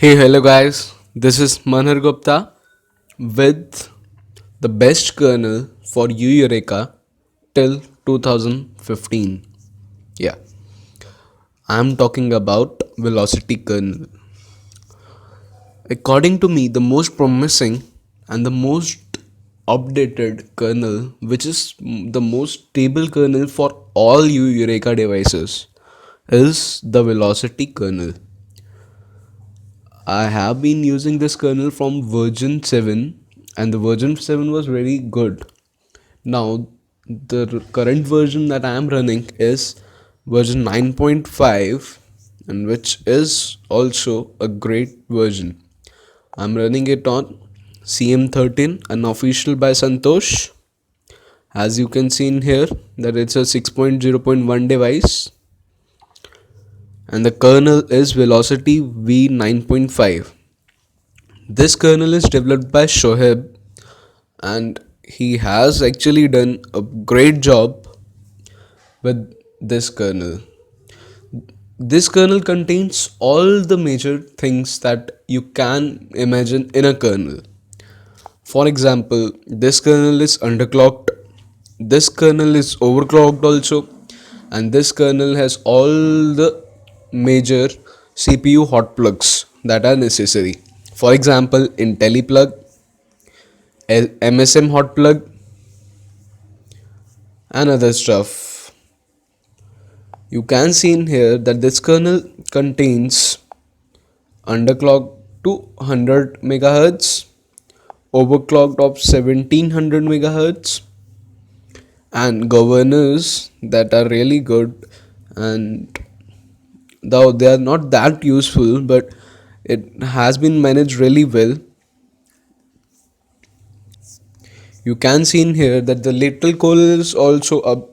Hey, hello guys. This is Manhar Gupta with the best kernel for U Eureka till 2015. Yeah, I'm talking about velocity kernel. According to me, the most promising and the most updated kernel, which is the most stable kernel for all U Eureka devices, is the velocity kernel. I have been using this kernel from version 7 and the version 7 was very good. Now the current version that I am running is version 9.5 and which is also a great version. I'm running it on CM13 unofficial by Santosh. As you can see in here that it's a 6.0.1 device and the kernel is Velocity V9.5. This kernel is developed by Shoaib and he has actually done a great job with this kernel. This kernel contains all the major things that you can imagine in a kernel. For example, this kernel is underclocked, this kernel is overclocked also, and this kernel has all the major CPU hot plugs that are necessary. For example, IntelliPlug, MSM hot plug, and other stuff. You can see in here that this kernel contains underclocked to 100 megahertz, overclocked of 1700 megahertz, and governors that are really good. And though they are not that useful, but it has been managed really well. You can see in here that the little core is also up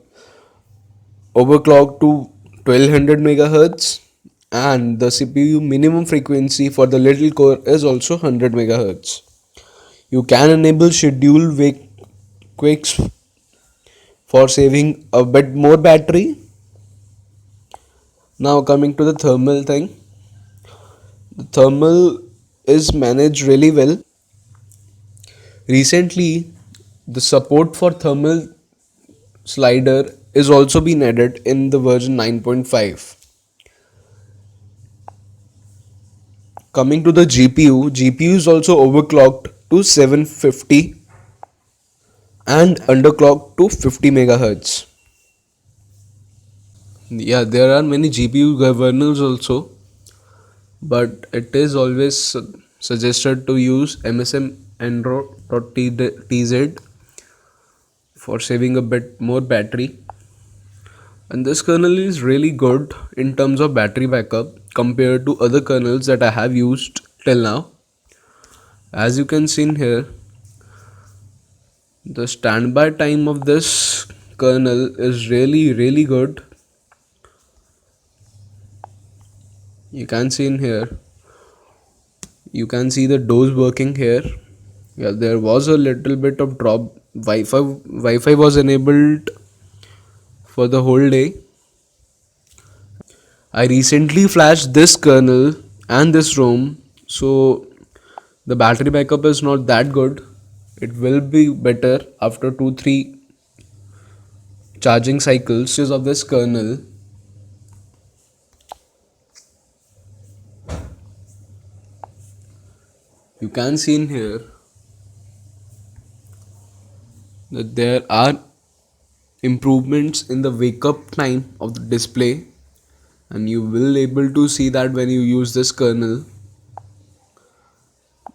overclocked to 1200 megahertz and the CPU minimum frequency for the little core is also 100 megahertz. You can enable scheduled wake quakes for saving a bit more battery. Now coming to the thermal thing. The thermal is managed really well. Recently, the support for thermal slider is also been added in the version 9.5. Coming to the GPU is also overclocked to 750 and underclocked to 50 megahertz. Yeah, there are many GPU governors also, but it is always suggested to use MSM Android.tz for saving a bit more battery. And this kernel is really good in terms of battery backup compared to other kernels that I have used till now. As you can see in here, the standby time of this kernel is really good. You can see in here, you can see the doors working here. Yeah, there was a little bit of drop. Wi-Fi was enabled for the whole day. I recently flashed this kernel and this ROM, so the battery backup is not that good. It will be better after 2-3 charging cycles of this kernel. You can see in here that there are improvements in the wake up time of the display, and you will able to see that when you use this kernel.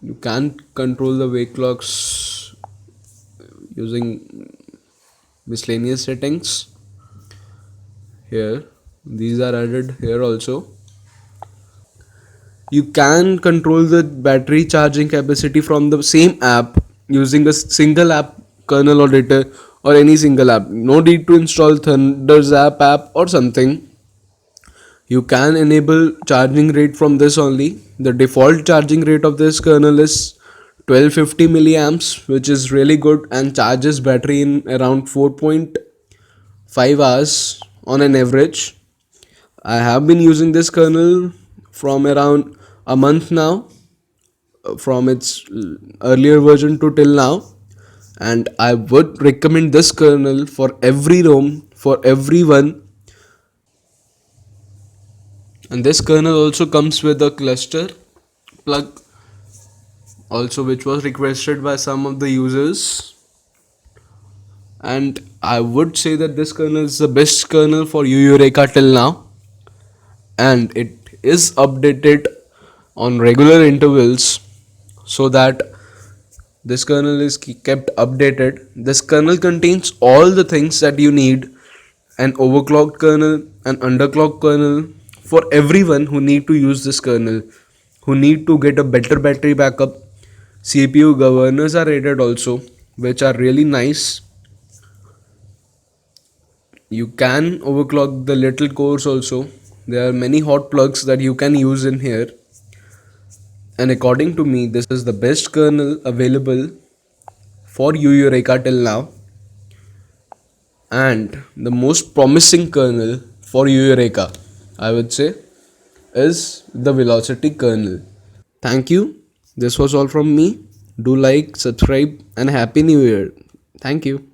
You can control the wake clocks using miscellaneous settings here. These are added here also. You can control the battery charging capacity from the same app using a single app kernel auditor or any single app. No need to install Thunderzap app or something. You can enable charging rate from this only. The default charging rate of this kernel is 1250 milliamps, which is really good and charges battery in around 4.5 hours on an average. I have been using this kernel from around a month now, from its earlier version to till now, and I would recommend this kernel for every ROM, for everyone. And this kernel also comes with a cluster plug, also, which was requested by some of the users. And I would say that this kernel is the best kernel for Eureka till now, and it is updated on regular intervals, so that this kernel is kept updated. This kernel contains all the things that you need: an overclocked kernel, an underclocked kernel, for everyone who need to use this kernel, who need to get a better battery backup. CPU governors are rated also, which are really nice. You can overclock the little cores also. There are many hot plugs that you can use in here, and according to me, this is the best kernel available for Eureka till now, and the most promising kernel for Eureka, I would say, is the Velocity kernel. Thank you. This was all from me. Do like, subscribe, and Happy New Year. Thank you.